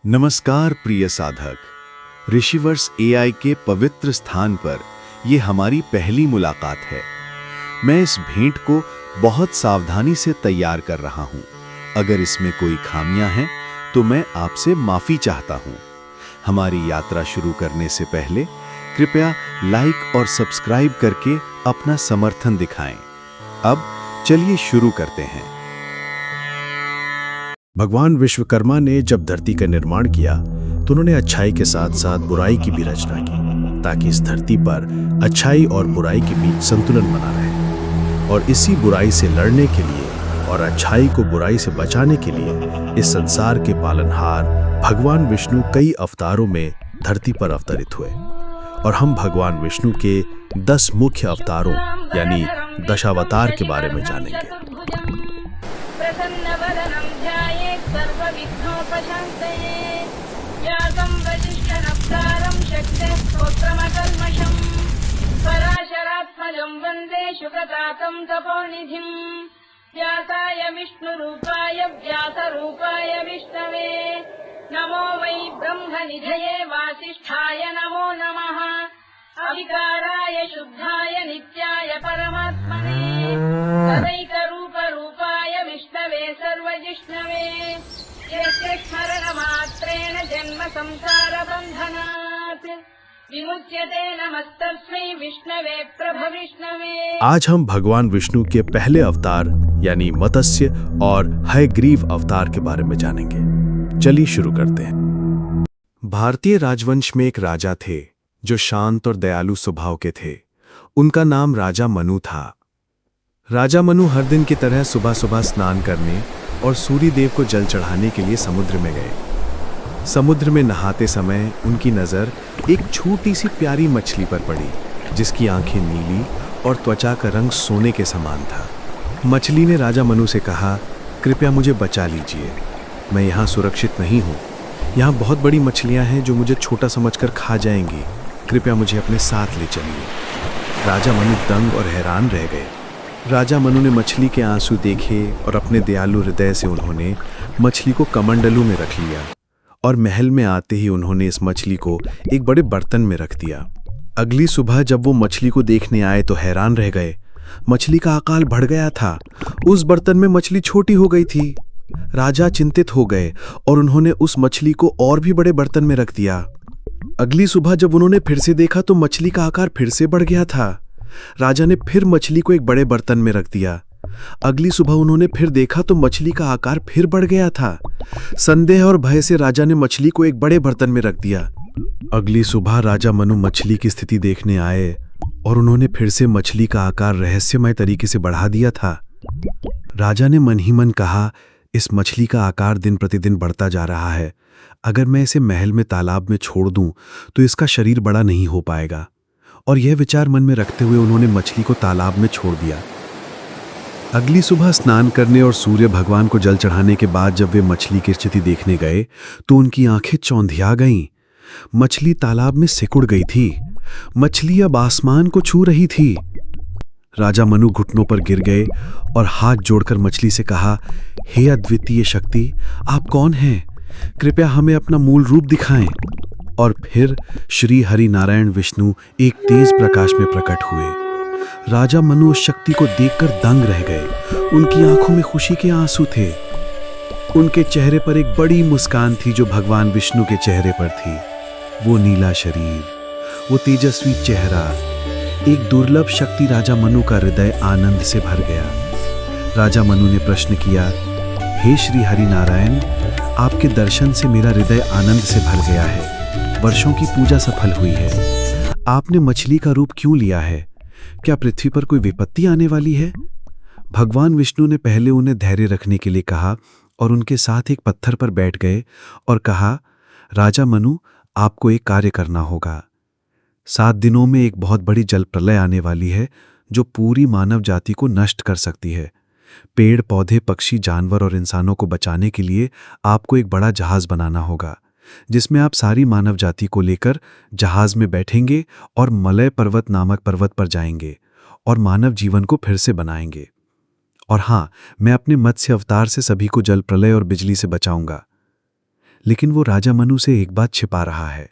नमस्कार प्रिय साधक, ऋषिवर्ष एआई के पवित्र स्थान पर ये हमारी पहली मुलाकात है। मैं इस भेंट को बहुत सावधानी से तैयार कर रहा हूँ। अगर इसमें कोई खामियां हैं तो मैं आपसे माफ़ी चाहता हूँ। हमारी यात्रा शुरू करने से पहले कृपया लाइक और सब्सक्राइब करके अपना समर्थन दिखाएं। अब चलिए शुरू करते हैं। भगवान विश्वकर्मा ने जब धरती का निर्माण किया तो उन्होंने अच्छाई के साथ साथ बुराई की भी रचना की, ताकि इस धरती पर अच्छाई और बुराई के बीच संतुलन बना रहे। और इसी बुराई से लड़ने के लिए और अच्छाई को बुराई से बचाने के लिए इस संसार के पालनहार भगवान विष्णु कई अवतारों में धरती पर अवतरित हुए। और हम भगवान विष्णु के 10 मुख्य अवतारों यानी दशावतार के बारे में जानेंगे। पराशरात्मजं वन्दे शुकतातं तपोनिधिं व्यासाय विष्णुरूपाय व्यासरूपाय विष्णवे नमो वै ब्रह्मनिधये वासिष्ठाय नमो नमः अविकाराय शुद्धाय नित्याय परमात्मने तदैकरूपरूपाय विष्णवे सर्वजिष्णवे यस्य स्मरणमात्रेण जन्म संसारबन्धनात् विमुच्यते नमस्तस्मै विष्णवे प्रभविष्णवे। आज हम भगवान विष्णु के पहले अवतार यानी मत्स्य और हयग्रीव अवतार के बारे में जानेंगे। चलिए शुरू करते हैं। भारतीय राजवंश में एक राजा थे जो शांत और दयालु स्वभाव के थे। उनका नाम राजा मनु था। राजा मनु हर दिन की तरह सुबह सुबह स्नान करने और सूर्य देव को जल चढ़ाने के लिए समुद्र में गए। समुद्र में नहाते समय उनकी नज़र एक छोटी सी प्यारी मछली पर पड़ी, जिसकी आंखें नीली और त्वचा का रंग सोने के समान था। मछली ने राजा मनु से कहा, कृपया मुझे बचा लीजिए, मैं यहाँ सुरक्षित नहीं हूँ। यहाँ बहुत बड़ी मछलियाँ हैं जो मुझे छोटा समझकर खा जाएंगी। कृपया मुझे अपने साथ ले चलिए। राजा मनु दंग और हैरान रह गए। राजा मनु ने मछली के आंसू देखे और अपने दयालु हृदय से उन्होंने मछली को कमंडलू में रख लिया और महल में आते ही उन्होंने इस मछली को एक बड़े बर्तन में रख दिया। अगली सुबह जब वो मछली को देखने आए तो हैरान रह गए। मछली का आकार बढ़ गया था। उस बर्तन में मछली छोटी हो गई थी। राजा चिंतित हो गए और उन्होंने उस मछली को और भी बड़े बर्तन में रख दिया। अगली सुबह जब उन्होंने फिर से देखा तो मछली का आकार फिर से बढ़ गया था। राजा ने फिर मछली को एक बड़े बर्तन में रख दिया। अगली सुबह उन्होंने फिर देखा तो मछली का आकार फिर बढ़ गया था। संदेह और भय से राजा ने मछली को एक बड़े बर्तन में रख दिया। अगली सुबह राजा मनु मछली की स्थिति देखने आए और उन्होंने फिर से मछली का आकार रहस्यमय तरीके से बढ़ा दिया था। राजा ने मन ही मन कहा, इस मछली का आकार दिन प्रतिदिन बढ़ता जा रहा है। अगर मैं इसे महल में तालाब में छोड़ दूं तो इसका शरीर बड़ा नहीं हो पाएगा। और यह विचार मन में रखते हुए उन्होंने मछली को तालाब में छोड़ दिया। अगली सुबह स्नान करने और सूर्य भगवान को जल चढ़ाने के बाद जब वे मछली की स्थिति देखने गए तो उनकी आंखें चौंधिया गईं। मछली तालाब में सिकुड़ गई थी। मछली अब आसमान को छू रही थी। राजा मनु घुटनों पर गिर गए और हाथ जोड़कर मछली से कहा, हे अद्वितीय शक्ति, आप कौन हैं? कृपया हमें अपना मूल रूप दिखाएं। और फिर श्री हरि नारायण विष्णु एक तेज प्रकाश में प्रकट हुए। राजा मनु उस शक्ति को देखकर दंग रह गए। उनकी आंखों में खुशी के आंसू थे। उनके चेहरे पर एक बड़ी मुस्कान थी जो भगवान विष्णु के चेहरे पर थी। वो नीला शरीर, वो तेजस्वी चेहरा, एक दुर्लभ शक्ति। राजा मनु का हृदय आनंद से भर गया। राजा मनु ने प्रश्न किया, हे श्री हरि नारायण, आपके दर्शन से मेरा हृदय आनंद से भर गया है। वर्षों की पूजा सफल हुई है। आपने मछली का रूप क्यों लिया है? क्या पृथ्वी पर कोई विपत्ति आने वाली है? भगवान विष्णु ने पहले उन्हें धैर्य रखने के लिए कहा और उनके साथ एक पत्थर पर बैठ गए और कहा, राजा मनु, आपको एक कार्य करना होगा। 7 दिनों में एक बहुत बड़ी जल प्रलय आने वाली है जो पूरी मानव जाति को नष्ट कर सकती है। पेड़ पौधे, पक्षी, जानवर और इंसानों को बचाने के लिए आपको एक बड़ा जहाज बनाना होगा, जिसमें आप सारी मानव जाति को लेकर जहाज में बैठेंगे और मलय पर्वत नामक पर्वत पर जाएंगे और मानव जीवन को फिर से बनाएंगे। और हाँ, मैं अपने मत्स्य अवतार से सभी को जल प्रलय और बिजली से बचाऊंगा। लेकिन वो राजा मनु से एक बात छिपा रहा है।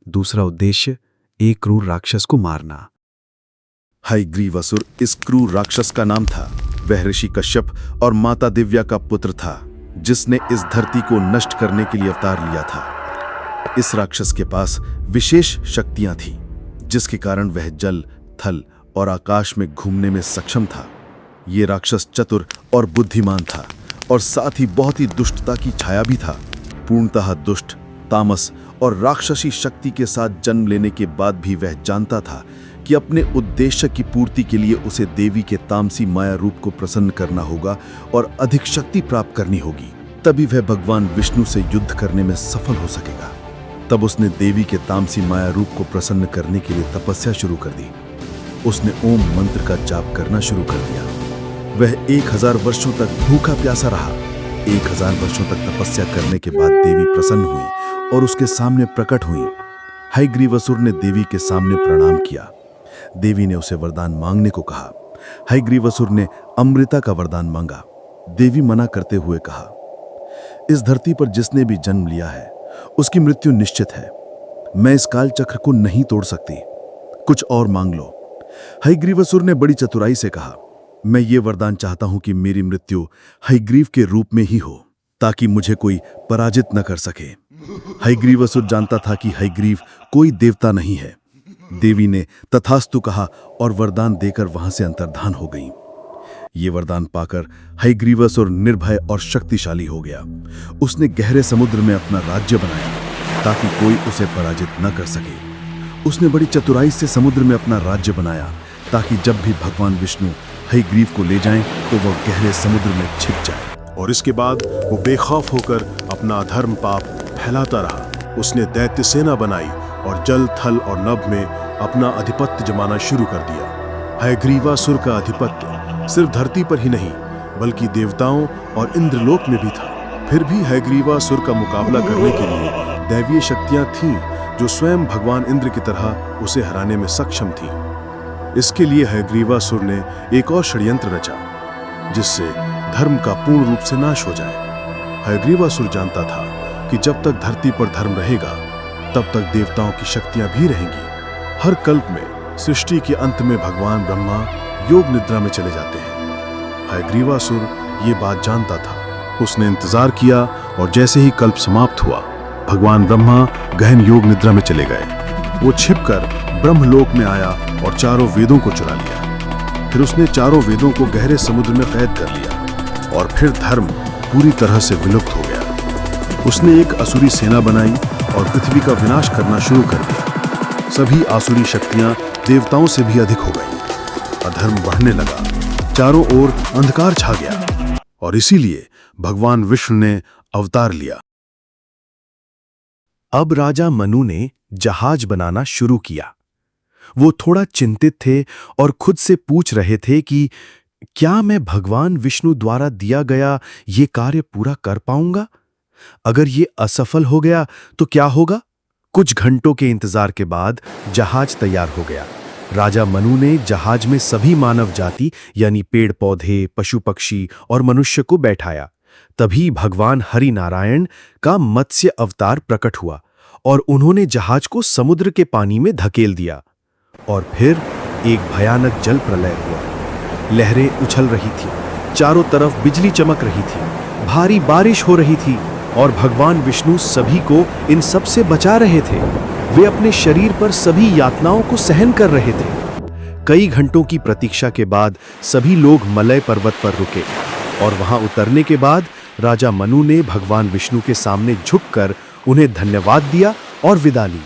दूसरा उद्देश्य एक क्रूर राक्षस को मारना। हयग्रीवासुर इस क्रूर राक्षस का नाम था। वह ऋषि कश्यप और माता दिव्या का पुत्र था, जिसने इस धरती को नष्ट करने के लिए अवतार लिया था। इस राक्षस के पास विशेष शक्तियां थीं, जिसके कारण वह जल, थल और आकाश में घूमने में सक्षम था। ये राक्षस चतुर और बुद्धिमान था और साथ ही बहुत ही दुष्टता की छाया भी था। पूर्णतः दुष्ट, तामस और राक्षसी शक्ति के साथ जन्म लेने के बाद भी वह जानता था कि अपने उद्देश्य की पूर्ति के लिए उसे देवी के तामसी माया रूप को प्रसन्न करना होगा और अधिक शक्ति प्राप्त करनी होगी। तभी वह भगवान विष्णु से युद्ध करने में सफल हो सकेगा। तब उसने देवी के तामसी माया रूप को प्रसन्न करने के लिए तपस्या शुरू कर दी। उसने ओम मंत्र का जाप करना शुरू कर दिया। वह 1000 वर्षों तक भूखा प्यासा रहा। 1000 वर्षों तक तपस्या करने के बाद देवी प्रसन्न हुई और उसके सामने प्रकट हुई। हयग्रीवासुर ने देवी के सामने प्रणाम किया। देवी ने उसे वरदान मांगने को कहा। हयग्रीवासुर ने अमृता का वरदान मांगा। देवी मना करते हुए कहा, इस धरती पर जिसने भी जन्म लिया है उसकी मृत्यु निश्चित है। मैं इस काल चक्र को नहीं तोड़ सकती, कुछ और मांग लो। हयग्रीवासुर ने बड़ी चतुराई से कहा, मैं ये वरदान चाहता हूं कि मेरी मृत्यु हयग्रीव के रूप में ही हो, ताकि मुझे कोई पराजित न कर सके। हयग्रीवासुर जानता था कि हयग्रीव कोई देवता नहीं है। देवी ने तथास्तु कहा और वरदान देकर वहां से अंतर्धान हो गई। ये वरदान पाकर हयग्रीवासुर निर्भय और शक्तिशाली हो गया। उसने गहरे समुद्र में अपना राज्य बनाया ताकि कोई उसे पराजित न कर सके। उसने बड़ी चतुराई से समुद्र में अपना राज्य बनाया ताकि जब भी भगवान विष्णु हयग्रीव को ले जाएं तो वह गहरे समुद्र में छिप जाए। और इसके बाद वो बेखौफ होकर अपना अधर्म पाप फैलाता रहा। उसने दैत्य सेना बनाई और जल, थल और नभ में अपना आधिपत्य जमाना शुरू कर दिया। हयग्रीवासुर का आधिपत्य सिर्फ धरती पर ही नहीं बल्कि देवताओं और इंद्रलोक में भी था। फिर भी हयग्रीवासुर का मुकाबला करने के लिए दैवीय शक्तियां थीं जो स्वयं भगवान इंद्र की तरह उसे हराने में सक्षम थीं। इसके लिए हयग्रीवासुर ने एक और षड्यंत्र रचा जिससे धर्म का पूर्ण रूप से नाश हो जाए। हयग्रीवासुर जानता था कि जब तक धरती पर धर्म रहेगा तब तक देवताओं की शक्तियां भी रहेंगी। हर कल्प में सृष्टि के अंत में भगवान ब्रह्मा योग निद्रा में चले जाते हैं। हयग्रीवासुर ये बात जानता था। उसने इंतजार किया और जैसे ही कल्प समाप्त हुआ भगवान ब्रह्मा गहन योग निद्रा में चले गए। वो छिपकर ब्रह्मलोक में आया और चारों वेदों को चुरा लिया। फिर उसने चारों वेदों को गहरे समुद्र में कैद कर लिया और फिर धर्म पूरी तरह से विलुप्त हो गया। उसने एक असुरी सेना बनाई और पृथ्वी का विनाश करना शुरू कर दिया। सभी आसुरी शक्तियां देवताओं से भी अधिक हो गई। अधर्म बढ़ने लगा, चारों ओर अंधकार छा गया और इसीलिए भगवान विष्णु ने अवतार लिया। अब राजा मनु ने जहाज बनाना शुरू किया। वो थोड़ा चिंतित थे और खुद से पूछ रहे थे कि क्या मैं भगवान विष्णु द्वारा दिया गया ये कार्य पूरा कर पाऊंगा? अगर ये असफल हो गया तो क्या होगा? कुछ घंटों के इंतजार के बाद जहाज तैयार हो गया। राजा मनु ने जहाज में सभी मानव जाति यानी पेड़ पौधे, पशु पक्षी और मनुष्य को बैठाया। तभी भगवान हरि नारायण का मत्स्य अवतार प्रकट हुआ और उन्होंने जहाज को समुद्र के पानी में धकेल दिया। और फिर एक भयानक जल प्रलय हुआ। लहरें उछल रही थी, चारों तरफ बिजली चमक रही थी, भारी बारिश हो रही थी और भगवान विष्णु सभी को इन सब से बचा रहे थे। वे अपने शरीर पर सभी यातनाओं को सहन कर रहे थे। कई घंटों की प्रतीक्षा के बाद सभी लोग मलय पर्वत पर रुके और वहां उतरने के बाद राजा मनु ने भगवान विष्णु के सामने झुककर उन्हें धन्यवाद दिया और विदा ली।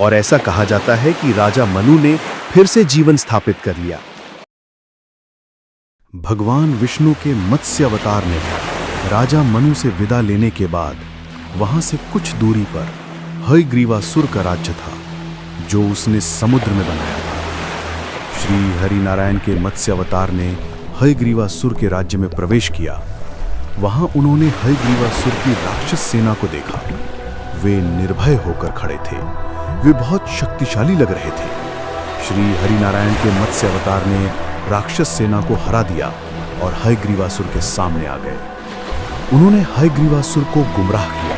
और ऐसा कहा जाता है कि राजा मनु ने फिर से जीवन स्थापित कर लिया। भगवान विष्णु के मत्स्य अवतार ने राजा मनु से विदा लेने के बाद वहां से कुछ दूरी पर हयग्रीवासुर का राज्य था जो उसने समुद्र में बनाया था। श्री हरि नारायण के मत्स्य अवतार ने हयग्रीवासुर के राज्य में प्रवेश किया। वहां उन्होंने हयग्रीवासुर की राक्षस सेना को देखा। वे निर्भय होकर खड़े थे। वे बहुत शक्तिशाली लग रहे थे। श्री हरिनारायण के मत्स्य अवतार ने राक्षस सेना को हरा दिया और हयग्रीवासुर के सामने आ गए। उन्होंने हयग्रीवासुर को गुमराह किया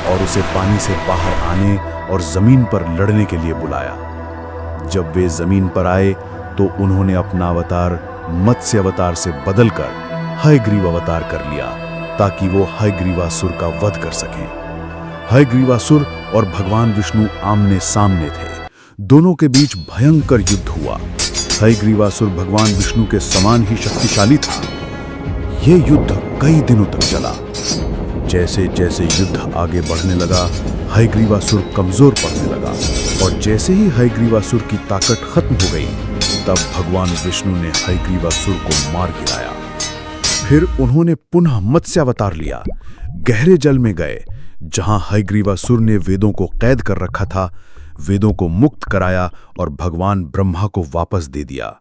और उसे पानी से बाहर आने और जमीन पर लड़ने के लिए बुलाया। जब वे जमीन पर आए तो उन्होंने अपना अवतार मत्स्य अवतार से बदलकर हयग्रीव अवतार कर लिया ताकि वो हयग्रीवासुर का वध कर सकें। हयग्रीवासुर और भगवान विष्णु आमने सामने थे। दोनों के बीच भयंकर युद्ध हुआ। हयग्रीवासुर भगवान विष्णु के समान ही शक्तिशाली था। यह युद्ध कई दिनों तक चला। जैसे जैसे युद्ध आगे बढ़ने लगा, हयग्रीवासुर कमजोर पड़ने लगा और जैसे ही हयग्रीवासुर की ताकत खत्म हो गई, तब भगवान विष्णु ने हयग्रीवासुर को मार गिराया। फिर उन्होंने पुनः मत्स्य अवतार लिया, गहरे जल में गए जहां हयग्रीवासुर ने वेदों को कैद कर रखा था, वेदों को मुक्त कराया और भगवान ब्रह्मा को वापस दे दिया।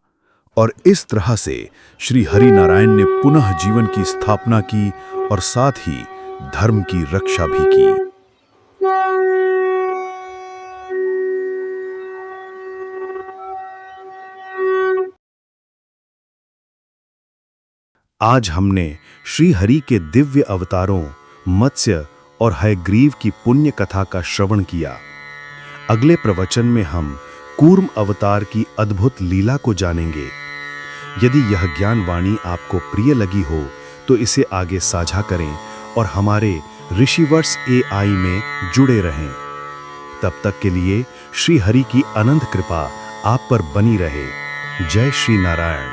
और इस तरह से श्री हरि नारायण ने पुनः जीवन की स्थापना की और साथ ही धर्म की रक्षा भी की। आज हमने श्री हरि के दिव्य अवतारों मत्स्य और हयग्रीव की पुण्य कथा का श्रवण किया। अगले प्रवचन में हम कूर्म अवतार की अद्भुत लीला को जानेंगे। यदि यह ज्ञान वाणी आपको प्रिय लगी हो तो इसे आगे साझा करें और हमारे ऋषिवर्ष AI में जुड़े रहें। तब तक के लिए श्री हरि की अनंत कृपा आप पर बनी रहे। जय श्री नारायण।